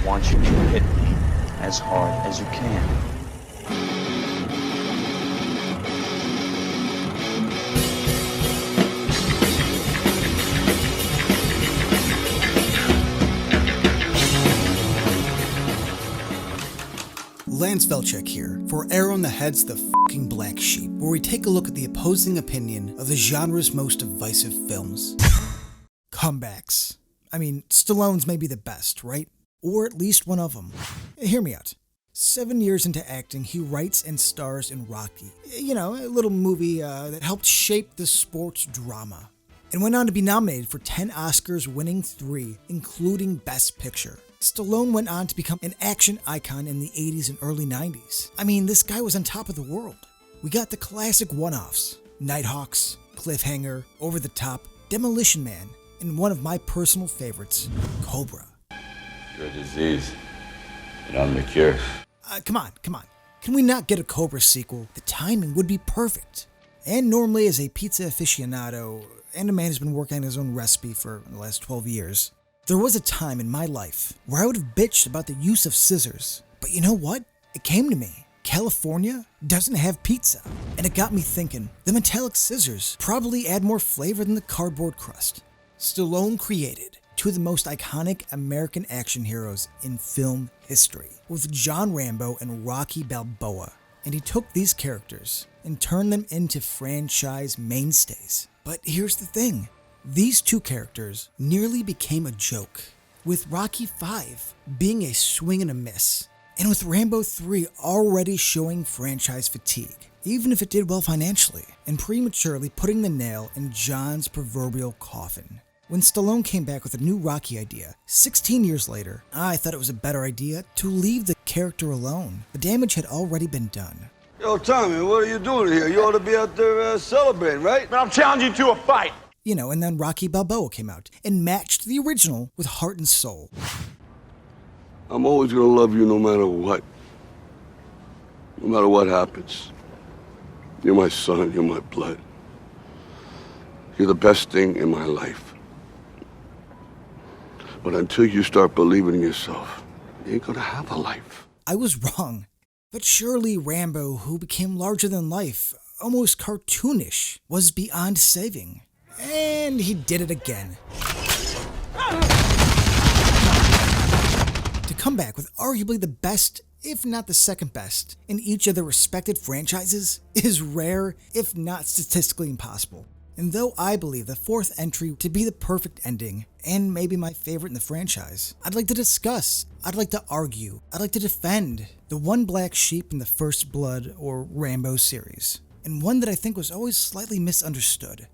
I want you to hit me as hard as you can. Lance Velchek here for Arrow in the Head's The Fucking Black Sheep, where we take a look at the opposing opinion of the genre's most divisive films. Comebacks. I mean, Stallone's may be the best, right? Or at least one of them. Hear me out. 7 years into acting, he writes and stars in Rocky. You know, a little movie that helped shape the sports drama. And went on to be nominated for 10 Oscars, winning 3, including Best Picture. Stallone went on to become an action icon in the 80s and early 90s. I mean, this guy was on top of the world. We got the classic one-offs, Nighthawks, Cliffhanger, Over the Top, Demolition Man, and one of my personal favorites, Cobra. You're a disease, and I'm the cure. Come on. Can we not get a Cobra sequel? The timing would be perfect. And normally as a pizza aficionado, and a man who's been working on his own recipe for the last 12 years, there was a time in my life where I would have bitched about the use of scissors. But you know what? It came to me. California doesn't have pizza. And it got me thinking, the metallic scissors probably add more flavor than the cardboard crust. Stallone created two of the most iconic American action heroes in film history, with John Rambo and Rocky Balboa. And he took these characters and turned them into franchise mainstays. But here's the thing. These two characters nearly became a joke, with Rocky V being a swing and a miss, and with Rambo III already showing franchise fatigue, even if it did well financially, and prematurely putting the nail in John's proverbial coffin. When Stallone came back with a new Rocky idea, 16 years later, I thought it was a better idea to leave the character alone. The damage had already been done. Yo, Tommy, what are you doing here? You ought to be out there celebrating, right? But I'm challenging you to a fight. You know, and then Rocky Balboa came out and matched the original with heart and soul. I'm always gonna love you no matter what. No matter what happens. You're my son, you're my blood. You're the best thing in my life. But until you start believing in yourself, you ain't gonna have a life. I was wrong. But surely Rambo, who became larger than life, almost cartoonish, was beyond saving. And he did it again. To come back with arguably the best, if not the second best, in each of their respected franchises is rare, if not statistically impossible. And though I believe the fourth entry to be the perfect ending, and maybe my favorite in the franchise, I'd like to discuss, I'd like to argue, I'd like to defend the one black sheep in the First Blood or Rambo series, and one that I think was always slightly misunderstood.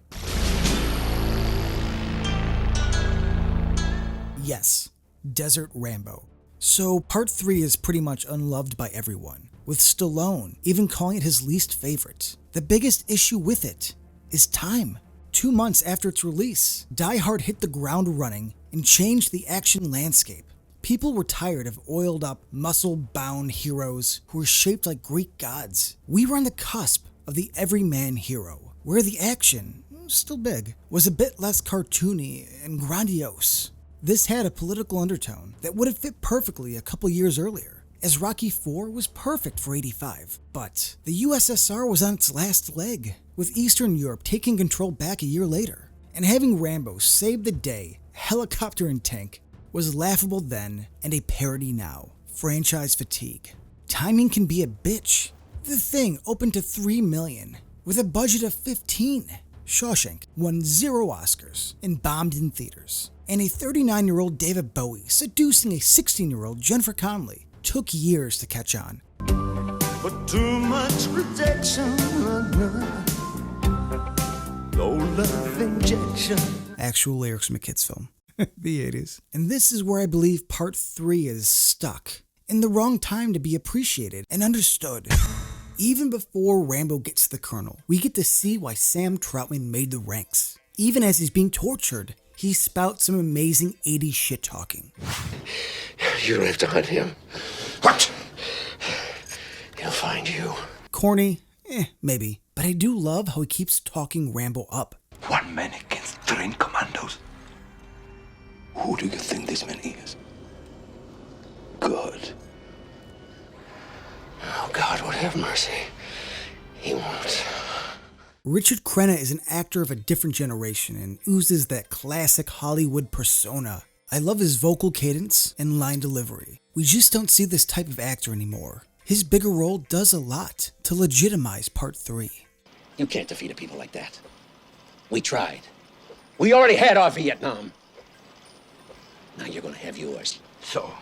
Yes, Desert Rambo. So part 3 is pretty much unloved by everyone, with Stallone even calling it his least favorite. The biggest issue with it is time. 2 months after its release, Die Hard hit the ground running and changed the action landscape. People were tired of oiled up, muscle-bound heroes who were shaped like Greek gods. We were on the cusp of the everyman hero, where the action, still big, was a bit less cartoony and grandiose. This had a political undertone that would have fit perfectly a couple years earlier, as Rocky IV was perfect for '85. But the USSR was on its last leg, with Eastern Europe taking control back a year later. And having Rambo save the day, helicopter and tank, was laughable then and a parody now. Franchise fatigue. Timing can be a bitch. The Thing opened to $3 million, with a budget of $15. Shawshank won 0 Oscars and bombed in theaters. And a 39-year-old David Bowie seducing a 16-year-old Jennifer Connelly took years to catch on. But too much rejection, no love injection. Actual lyrics from a kid's film. The 80s. And this is where I believe part 3 is stuck. In the wrong time to be appreciated and understood. Even before Rambo gets to the Colonel, we get to see why Sam Troutman made the ranks. Even as he's being tortured, he spouts some amazing 80s shit-talking. You don't have to hunt him. What? He'll find you. Corny? Maybe. But I do love how he keeps talking Rambo up. 1 man against trained commandos. Who do you think this man is? have mercy. He won't. Richard Crenna is an actor of a different generation and oozes that classic Hollywood persona. I love his vocal cadence and line delivery. We just don't see this type of actor anymore. His bigger role does a lot to legitimize Part 3. You can't defeat a people like that. We tried. We already had our Vietnam. Now you're gonna have yours. So,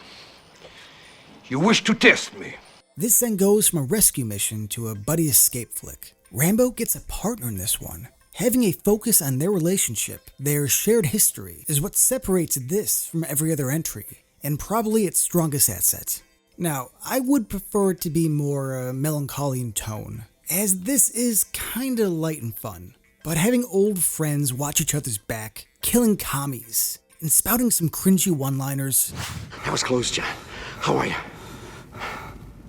you wish to test me? This then goes from a rescue mission to a buddy escape flick. Rambo gets a partner in this one. Having a focus on their relationship, their shared history, is what separates this from every other entry, and probably its strongest asset. Now, I would prefer it to be more melancholy in tone, as this is kinda light and fun. But having old friends watch each other's back, killing commies, and spouting some cringy one-liners. That was close, John. How are you?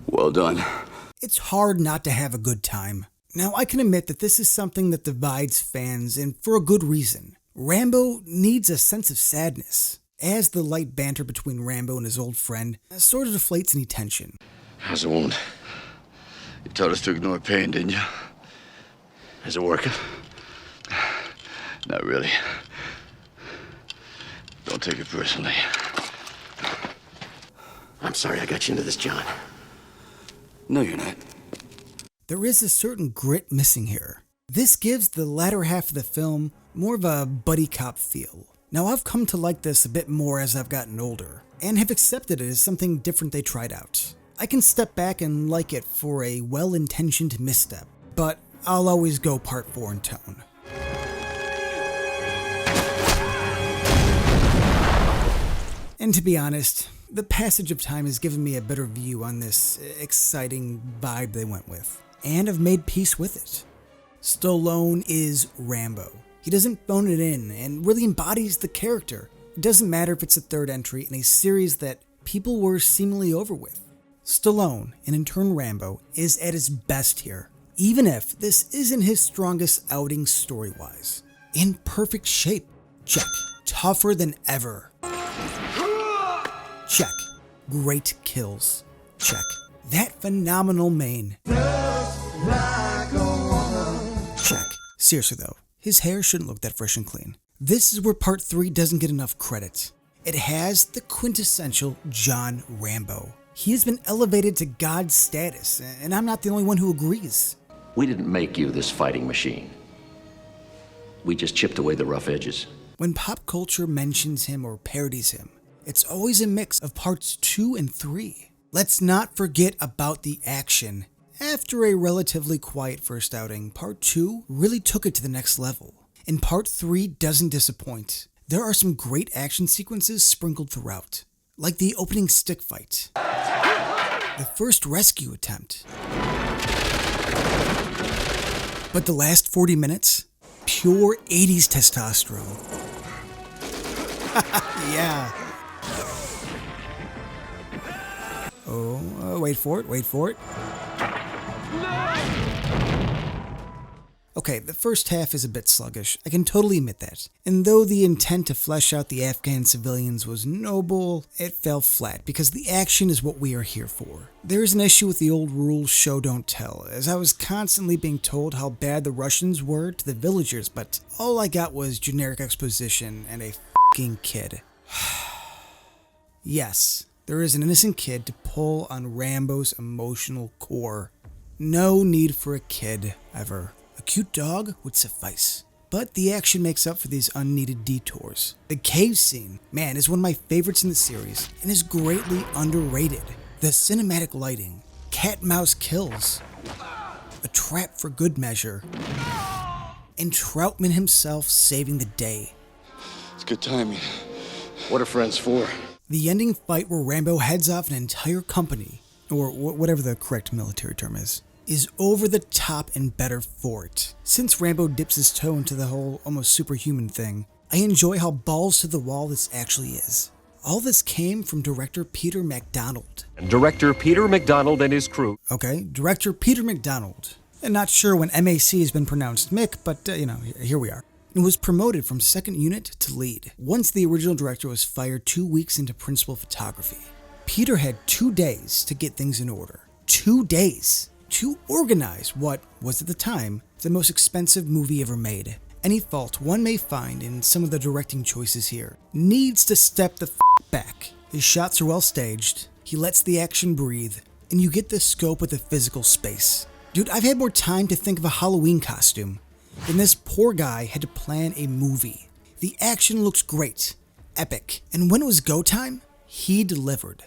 Well done. It's hard not to have a good time. Now, I can admit that this is something that divides fans, and for a good reason. Rambo needs a sense of sadness, as the light banter between Rambo and his old friend sort of deflates any tension. How's the wound? You told us to ignore pain, didn't you? Is it working? Not really. Don't take it personally. I'm sorry I got you into this, John. No, you're not. There is a certain grit missing here. This gives the latter half of the film more of a buddy cop feel. Now, I've come to like this a bit more as I've gotten older, and have accepted it as something different they tried out. I can step back and like it for a well-intentioned misstep, but I'll always go Part 4 in tone. And to be honest, the passage of time has given me a better view on this exciting vibe they went with, and I've made peace with it. Stallone is Rambo. He doesn't phone it in and really embodies the character. It doesn't matter if it's a third entry in a series that people were seemingly over with. Stallone, and in turn Rambo, is at his best here, even if this isn't his strongest outing story-wise. In perfect shape. Check. Tougher than ever. Check. Great kills. Check. That phenomenal mane. Check. Seriously though, his hair shouldn't look that fresh and clean. This is where Part 3 doesn't get enough credit. It has the quintessential John Rambo. He has been elevated to God status, and I'm not the only one who agrees. We didn't make you this fighting machine. We just chipped away the rough edges. When pop culture mentions him or parodies him, it's always a mix of Parts 2 and 3. Let's not forget about the action. After a relatively quiet first outing, Part 2 really took it to the next level. And Part 3 doesn't disappoint. There are some great action sequences sprinkled throughout, like the opening stick fight, the first rescue attempt. But the last 40 minutes, pure 80s testosterone. Yeah. Oh, wait for it. Okay, the first half is a bit sluggish, I can totally admit that. And though the intent to flesh out the Afghan civilians was noble, it fell flat because the action is what we are here for. There is an issue with the old rule show don't tell, as I was constantly being told how bad the Russians were to the villagers, but all I got was generic exposition and a f***ing kid. Yes, there is an innocent kid to pull on Rambo's emotional core. No need for a kid, ever. A cute dog would suffice. But the action makes up for these unneeded detours. The cave scene, man, is one of my favorites in the series and is greatly underrated. The cinematic lighting, cat-mouse kills, a trap for good measure, and Troutman himself saving the day. It's good timing. What are friends for? The ending fight where Rambo heads off an entire company, or whatever the correct military term is over the top and better for it. Since Rambo dips his toe into the whole almost superhuman thing, I enjoy how balls to the wall this actually is. All this came from director Peter MacDonald. Director Peter MacDonald and his crew. Okay, director Peter MacDonald. And not sure when MAC has been pronounced Mick, but here we are. It was promoted from second unit to lead, once the original director was fired 2 weeks into principal photography. Peter had 2 days to get things in order. 2 days! to organize what was at the time the most expensive movie ever made. Any fault one may find in some of the directing choices here needs to step the back. His shots are well staged, he lets the action breathe, and you get the scope of the physical space. Dude, I've had more time to think of a Halloween costume than this poor guy had to plan a movie. The action looks great, epic, and when it was go time, he delivered.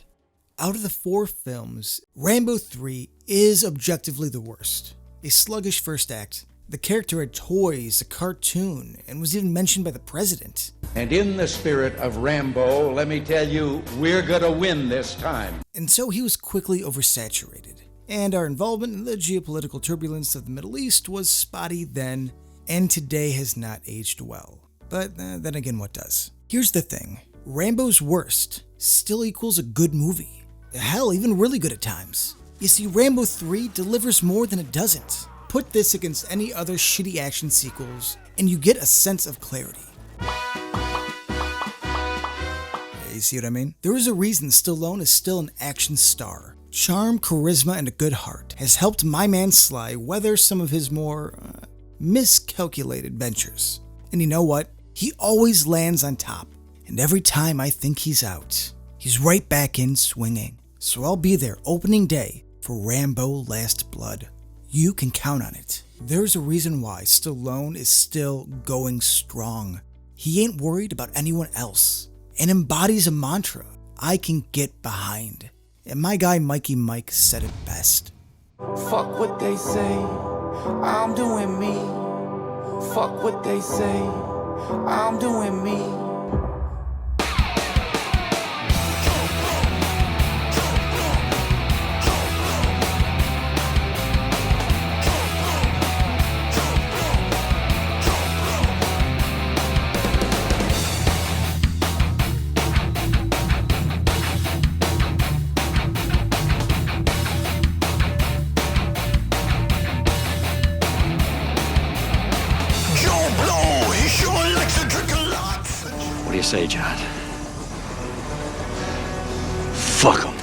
Out of the 4 films, Rambo III is objectively the worst. A sluggish first act, the character had toys, a cartoon, and was even mentioned by the president. And in the spirit of Rambo, let me tell you, we're gonna win this time. And so he was quickly oversaturated. And our involvement in the geopolitical turbulence of the Middle East was spotty then, and today has not aged well. But then again, what does? Here's the thing. Rambo's worst still equals a good movie. Hell, even really good at times. You see, Rambo 3 delivers more than it doesn't. Put this against any other shitty action sequels, and you get a sense of clarity. You see what I mean? There is a reason Stallone is still an action star. Charm, charisma, and a good heart has helped my man Sly weather some of his more miscalculated ventures. And you know what? He always lands on top. And every time I think he's out, he's right back in swinging. So I'll be there opening day for Rambo Last Blood. You can count on it. There's a reason why Stallone is still going strong. He ain't worried about anyone else and embodies a mantra I can get behind. And my guy Mikey Mike said it best. Fuck what they say, I'm doing me. Fuck what they say, I'm doing me. JoBlo, he sure likes to drink a lot. What do you say, John? Fuck him.